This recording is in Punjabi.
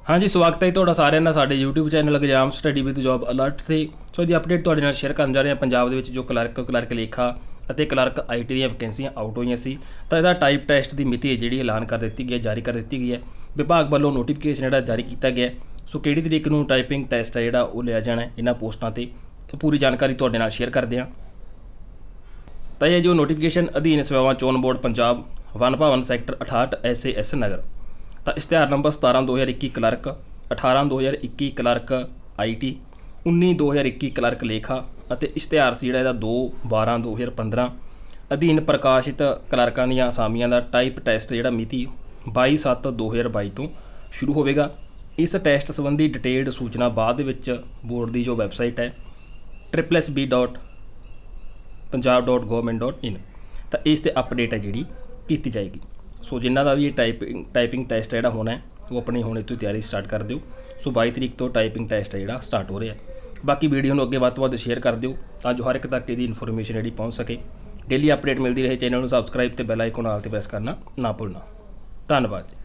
हाँ जी, स्वागत है ਤੁਹਾਡਾ ਸਾਰਿਆਂ ਦਾ ਸਾਡੇ YouTube channel exam study with job alert ਤੇ। ਸੋ ਇਹਦੀ ਅਪਡੇਟ ਤੁਹਾਡੇ ਨਾਲ ਸ਼ੇਅਰ ਕਰਨ ਜਾ ਰਹੇ ਹਾਂ। ਪੰਜਾਬ ਦੇ ਵਿੱਚ ਜੋ ਕਲਰਕ ਲੇਖਾ ਅਤੇ ਕਲਰਕ IT ਦੀਆਂ ਵੈਕੈਂਸੀਆਂ ਆਊਟ ਹੋਈਆਂ ਸੀ ਤਾਂ ਇਹਦਾ ਟਾਈਪ ਟੈਸਟ ਦੀ ਮਿਤੀ ਜਿਹੜੀ ਐਲਾਨ ਕਰ ਦਿੱਤੀ ਗਈ ਹੈ, ਜਾਰੀ ਕਰ ਦਿੱਤੀ ਗਈ ਹੈ। ਵਿਭਾਗ ਵੱਲੋਂ ਨੋਟੀਫਿਕੇਸ਼ਨ ਜਿਹੜਾ ਜਾਰੀ ਕੀਤਾ ਗਿਆ। ਸੋ ਕਿਹੜੀ ਤਰੀਕ ਨੂੰ ਟਾਈਪਿੰਗ ਟੈਸਟ ਹੈ ਜਿਹੜਾ ਉਹ ਲਿਆ ਜਾਣਾ ਇਹਨਾਂ ਪੋਸਟਾਂ ਤੇ ਪੂਰੀ ਜਾਣਕਾਰੀ ਤੁਹਾਡੇ ਨਾਲ ਸ਼ੇਅਰ ਕਰਦੇ ਹਾਂ। ਤਾਂ ਇਹ ਜੋ ਨੋਟੀਫਿਕੇਸ਼ਨ ਅਧੀਨ ਸੇਵਾਵਾਂ ਚੋਣ ਬੋਰਡ ਪੰਜਾਬ ਵਨ ਭਵਨ ਸੈਕਟਰ 68 SAS ਨਗਰ ਤਾਂ ਇਸ਼ਤਿਹਾਰ number 17/2021 clerk, 18/2021 clerk IT, 19/2021 clerk ਲੇਖਾ ਅਤੇ ਇਸ਼ਤਿਹਾਰ ਸੀ ਜਿਹੜਾ ਇਹਦਾ 2/12/2015 ਅਧੀਨ ਪ੍ਰਕਾਸ਼ਿਤ ਕਲਰਕਾਂ ਦੀਆਂ ਅਸਾਮੀਆਂ ਦਾ ਟਾਈਪ ਟੈਸਟ ਜਿਹੜਾ ਮਿਤੀ 22/7/2022 ਤੋਂ ਸ਼ੁਰੂ ਹੋਵੇਗਾ। ਇਸ ਟੈਸਟ ਸੰਬੰਧੀ ਡਿਟੇਲਡ ਸੂਚਨਾ ਬਾਅਦ ਦੇ ਵਿੱਚ ਬੋਰਡ ਦੀ ਜੋ ਵੈਬਸਾਈਟ ਹੈ www.punjab.government.in ਤਾਂ ਇਸ ਤੇ ਅਪਡੇਟ ਹੈ ਜਿਹੜੀ ਕੀਤੀ ਜਾਏਗੀ। ਸੋ ਜਿਨ੍ਹਾਂ ਦਾ ਵੀ ਇਹ ਟਾਈਪਿੰਗ ਟੈਸਟ ਜਿਹੜਾ ਹੋਣਾ ਹੈ ਉਹ ਆਪਣੀ ਹੁਣੇ ਤੋਂ ਤਿਆਰੀ ਸਟਾਰਟ ਕਰ ਦਿਓ। ਸੋ 22 ਤਰੀਕ ਤੋਂ ਟਾਈਪਿੰਗ ਟੈਸਟ ਹੈ ਜਿਹੜਾ ਸਟਾਰਟ ਹੋ ਰਿਹਾ। ਬਾਕੀ ਵੀਡੀਓ ਨੂੰ ਅੱਗੇ ਵੱਧ ਤੋਂ ਵੱਧ ਸ਼ੇਅਰ ਕਰ ਦਿਓ ਤਾਂ ਜੋ ਹਰ ਇੱਕ ਤੱਕ ਇਹਦੀ ਇਨਫੋਰਮੇਸ਼ਨ ਜਿਹੜੀ ਪਹੁੰਚ ਸਕੇ। ਡੇਲੀ ਅਪਡੇਟ ਮਿਲਦੀ ਰਹੇ। ਚੈਨਲ ਨੂੰ ਸਬਸਕ੍ਰਾਈਬ ਤੇ ਬੈਲ ਆਈਕਨ ਆਲ ਤੇ ਪ੍ਰੈਸ ਕਰਨਾ ਨਾ ਭੁੱਲਣਾ। ਧੰਨਵਾਦ ਜੀ।